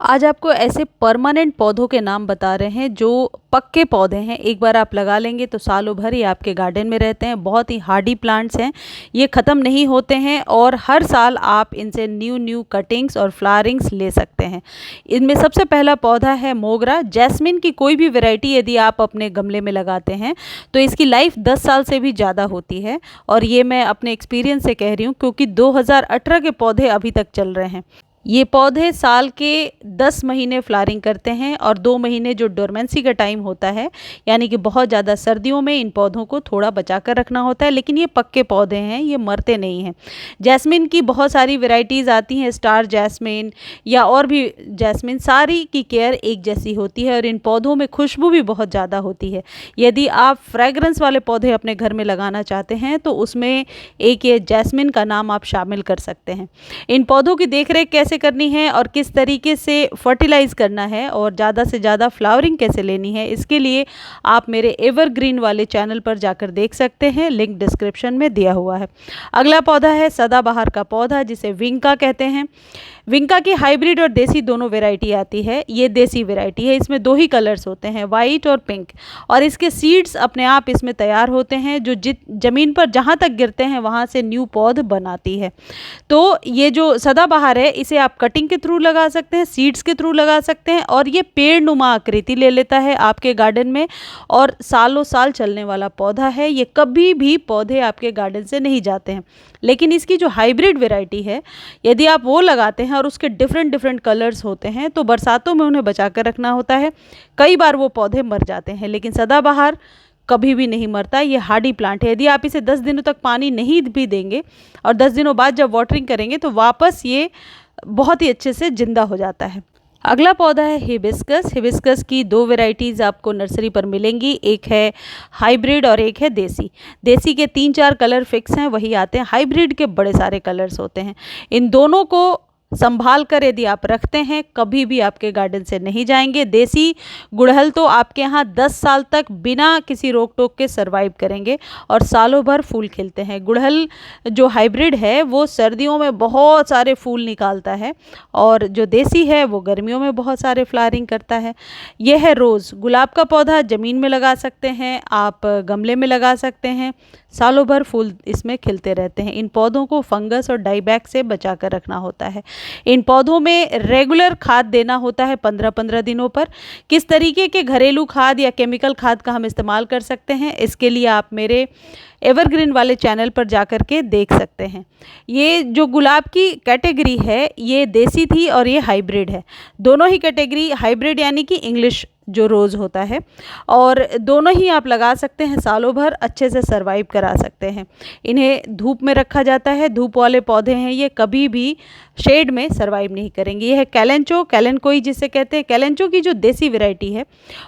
आज आपको ऐसे परमानेंट पौधों के नाम बता रहे हैं जो पक्के पौधे हैं। एक बार आप लगा लेंगे तो सालों भर ये आपके गार्डन में रहते हैं। बहुत ही हार्डी प्लांट्स हैं, ये ख़त्म नहीं होते हैं और हर साल आप इनसे न्यू न्यू कटिंग्स और फ्लावरिंग्स ले सकते हैं। इनमें सबसे पहला पौधा है मोगरा। जैस्मिन की कोई भी वैरायटी यदि आप अपने गमले में लगाते हैं तो इसकी लाइफ 10 साल से भी ज़्यादा होती है, और ये मैं अपने एक्सपीरियंस से कह रही हूँ क्योंकि 2018 के पौधे अभी तक चल रहे हैं। ये पौधे साल के 10 महीने फ्लावरिंग करते हैं और 2 महीने जो डोरमेंसी का टाइम होता है, यानी कि बहुत ज़्यादा सर्दियों में इन पौधों को थोड़ा बचा कर रखना होता है। लेकिन ये पक्के पौधे हैं, ये मरते नहीं हैं। जैस्मिन की बहुत सारी वैरायटीज़ आती हैं, स्टार जैस्मिन या और भी जैस्मिन, सारी की केयर एक जैसी होती है और इन पौधों में खुशबू भी बहुत ज़्यादा होती है। यदि आप फ्रेगरेंस वाले पौधे अपने घर में लगाना चाहते हैं तो उसमें एक ये जैस्मिन का नाम आप शामिल कर सकते हैं। इन पौधों की देखरेख कैसे करनी है और किस तरीके से फर्टिलाइज करना है और ज़्यादा से ज़्यादा फ्लावरिंग कैसे लेनी है, इसके लिए आप मेरे एवरग्रीन वाले चैनल पर जाकर देख सकते हैं, लिंक डिस्क्रिप्शन में दिया हुआ है। अगला पौधा है सदाबहार का पौधा, जिसे विंका कहते हैं। विंका की हाइब्रिड और देसी दोनों वैरायटी आती है। ये देसी वैरायटी है, इसमें 2 ही कलर्स होते हैं, वाइट और पिंक, और इसके सीड्स अपने आप इसमें तैयार होते हैं जो ज़मीन पर जहाँ तक गिरते हैं वहाँ से न्यू पौध बनाती है। तो ये जो सदाबहार है इसे आप कटिंग के थ्रू लगा सकते हैं, सीड्स के थ्रू लगा सकते हैं, और ये पेड़ नुमा आकृति ले लेता है आपके गार्डन में और सालों साल चलने वाला पौधा है। ये कभी भी पौधे आपके गार्डन से नहीं जाते हैं। लेकिन इसकी जो हाइब्रिड वैरायटी है, यदि आप वो लगाते हैं और उसके डिफरेंट डिफरेंट कलर्स होते हैं तो बरसातों में उन्हें बचा कर रखना होता है। कई बार वो पौधे मर जाते हैं, लेकिन सदाबहार कभी भी नहीं मरता। ये हार्डी प्लांट है। यदि आप इसे 10 दिनों तक पानी नहीं भी देंगे और 10 दिनों बाद जब वाटरिंग करेंगे तो वापस ये बहुत ही अच्छे से जिंदा हो जाता है। अगला पौधा है हिबिस्कस। हिबिस्कस की 2 वैरायटीज़ आपको नर्सरी पर मिलेंगी, एक है हाइब्रिड और एक है देसी। देसी के 3-4 कलर फिक्स हैं, वही आते हैं। हाइब्रिड के बड़े सारे कलर्स होते हैं। इन दोनों को संभाल कर यदि आप रखते हैं कभी भी आपके गार्डन से नहीं जाएंगे। देसी गुड़हल तो आपके यहाँ 10 साल तक बिना किसी रोक टोक के सरवाइव करेंगे और सालों भर फूल खिलते हैं। गुड़हल जो हाइब्रिड है वो सर्दियों में बहुत सारे फूल निकालता है और जो देसी है वो गर्मियों में बहुत सारे फ्लावरिंग करता है। यह है रोज़, गुलाब का पौधा। ज़मीन में लगा सकते हैं, आप गमले में लगा सकते हैं, सालों भर फूल इसमें खिलते रहते हैं। इन पौधों को फंगस और डाईबैक से बचा कर रखना होता है। इन पौधों में रेगुलर खाद देना होता है 15-15 दिनों पर। किस तरीके के घरेलू खाद या केमिकल खाद का हम इस्तेमाल कर सकते हैं, इसके लिए आप मेरे एवरग्रीन वाले चैनल पर जाकर के देख सकते हैं। ये जो गुलाब की कैटेगरी है ये देसी थी और ये हाइब्रिड है। दोनों ही कैटेगरी, हाइब्रिड यानी कि इंग्लिश जो रोज़ होता है, और दोनों ही आप लगा सकते हैं, सालों भर अच्छे से सरवाइव करा सकते हैं। इन्हें धूप में रखा जाता है, धूप वाले पौधे हैं ये, कभी भी शेड में सरवाइव नहीं करेंगे। ये है कैलेंचो, कैलेनकोई जिसे कहते हैं। कैलेंचो की जो देसी वैरायटी है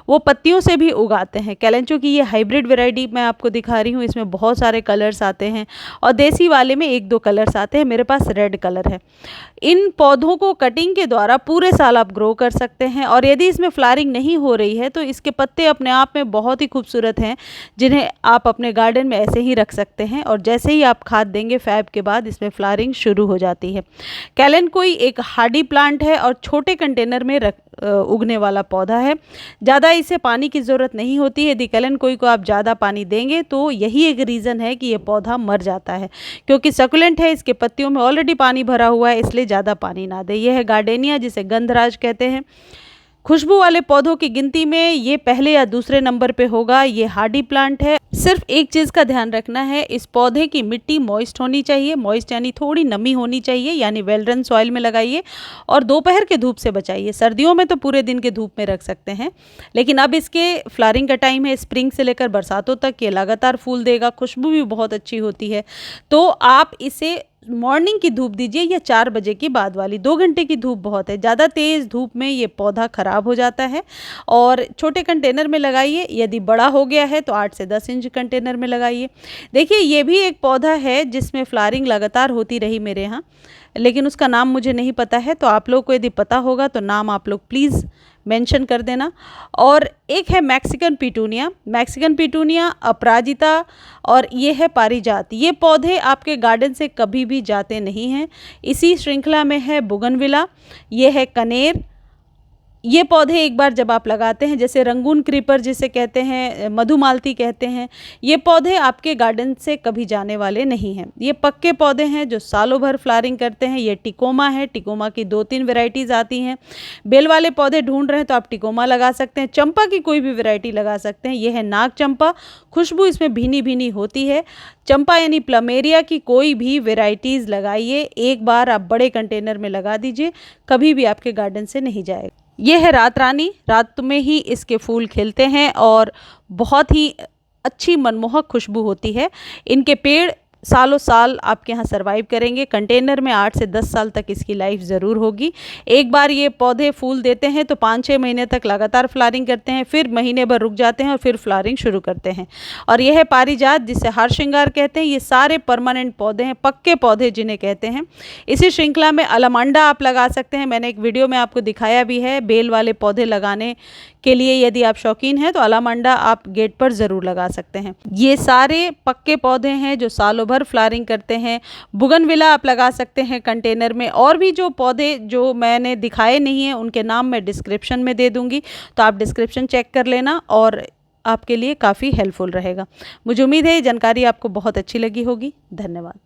वो पत्तियों से भी उगाते हैं। कैलेंचो की ये हाइब्रिड वैरायटी मैं आपको दिखा रही हूँ, इसमें बहुत सारे कलर्स आते हैं और देसी वाले में 1-2 कलर्स आते हैं। मेरे पास रेड कलर है। इन पौधों को कटिंग के द्वारा पूरे साल आप ग्रो कर सकते हैं, और यदि इसमें फ्लावरिंग नहीं हो रही है तो इसके पत्ते अपने आप में बहुत ही खूबसूरत हैं, जिन्हें आप अपने गार्डन में ऐसे ही रख सकते हैं और जैसे ही आप खाद देंगे फैब के बाद इसमें फ्लावरिंग शुरू हो जाती है। कैलेनकोई एक हार्डी प्लांट है और छोटे कंटेनर में उगने वाला पौधा है। ज़्यादा इसे पानी की ज़रूरत नहीं होती है। यदि कैलेनकोई को आप ज़्यादा पानी देंगे तो यही एक रीज़न है कि ये पौधा मर जाता है, क्योंकि सकुलेंट है, इसके पत्तियों में ऑलरेडी पानी भरा हुआ है, इसलिए ज़्यादा पानी ना दे। यह है गार्डेनिया जिसे गंधराज कहते हैं। खुशबू वाले पौधों की गिनती में ये पहले या दूसरे नंबर पे होगा। ये हार्डी प्लांट है। सिर्फ एक चीज़ का ध्यान रखना है, इस पौधे की मिट्टी मॉइस्ट होनी चाहिए। मॉइस्ट यानी थोड़ी नमी होनी चाहिए, यानी वेल रन सॉइल में लगाइए और दोपहर के धूप से बचाइए। सर्दियों में तो पूरे दिन के धूप में रख सकते हैं, लेकिन अब इसके फ्लावरिंग का टाइम है। स्प्रिंग से लेकर बरसातों तक ये लगातार फूल देगा, खुशबू भी बहुत अच्छी होती है। तो आप इसे मॉर्निंग की धूप दीजिए या 4 बजे के बाद वाली। 2 घंटे की धूप बहुत है, ज़्यादा तेज़ धूप में ये पौधा ख़राब हो जाता है। और छोटे कंटेनर में लगाइए, यदि बड़ा हो गया है तो 8 से 10 इंच कंटेनर में लगाइए। देखिए ये भी एक पौधा है जिसमें फ्लावरिंग लगातार होती रही मेरे यहाँ, लेकिन उसका नाम मुझे नहीं पता है, तो आप लोग को यदि पता होगा तो नाम आप लोग प्लीज़ मेंशन कर देना। और एक है मैक्सिकन पिटूनिया। मैक्सिकन पिटूनिया, अपराजिता और ये है पारिजात। ये पौधे आपके गार्डन से कभी भी जाते नहीं हैं। इसी श्रृंखला में है बुगनविला, ये है कनेर ये पौधे एक बार जब आप लगाते हैं, जैसे रंगून क्रीपर जिसे कहते हैं, मधुमालती कहते हैं, ये पौधे आपके गार्डन से कभी जाने वाले नहीं हैं। ये पक्के पौधे हैं जो सालों भर फ्लावरिंग करते हैं। ये टिकोमा है, टिकोमा की 2-3 वैरायटीज़ आती हैं। बेल वाले पौधे ढूंढ रहे हैं तो आप टिकोमा लगा सकते हैं। चंपा की कोई भी वैरायटी लगा सकते हैं। ये है नाग चंपा, खुशबू इसमें भीनी भीनी होती है। चंपा यानी प्लमेरिया की कोई भी वैरायटीज़ लगाइए, एक बार आप बड़े कंटेनर में लगा दीजिए, कभी भी आपके गार्डन से नहीं जाएगा। ये है रात रानी, रात में ही इसके फूल खिलते हैं और बहुत ही अच्छी मनमोहक खुशबू होती है। इनके पेड़ सालों साल आपके यहाँ सरवाइव करेंगे। कंटेनर में 8 से 10 साल तक इसकी लाइफ ज़रूर होगी। एक बार ये पौधे फूल देते हैं तो 5-6 महीने तक लगातार फ्लावरिंग करते हैं, फिर महीने भर रुक जाते हैं और फिर फ्लावरिंग शुरू करते हैं। और यह है पारिजात, जिसे हार श्रृंगार कहते हैं। ये सारे परमानेंट पौधे हैं, पक्के पौधे जिन्हें कहते हैं। इसी श्रृंखला में अलामांडा आप लगा सकते हैं। मैंने एक वीडियो में आपको दिखाया भी है। बेल वाले पौधे लगाने के लिए यदि आप शौकीन हैं तो अलामांडा आप गेट पर ज़रूर लगा सकते हैं। ये सारे पक्के पौधे हैं जो सालों भर फ्लावरिंग करते हैं। बुगनविला आप लगा सकते हैं कंटेनर में। और भी जो पौधे जो मैंने दिखाए नहीं हैं उनके नाम मैं डिस्क्रिप्शन में दे दूँगी, तो आप डिस्क्रिप्शन चेक कर लेना और आपके लिए काफ़ी हेल्पफुल रहेगा। मुझे उम्मीद है ये जानकारी आपको बहुत अच्छी लगी होगी। धन्यवाद।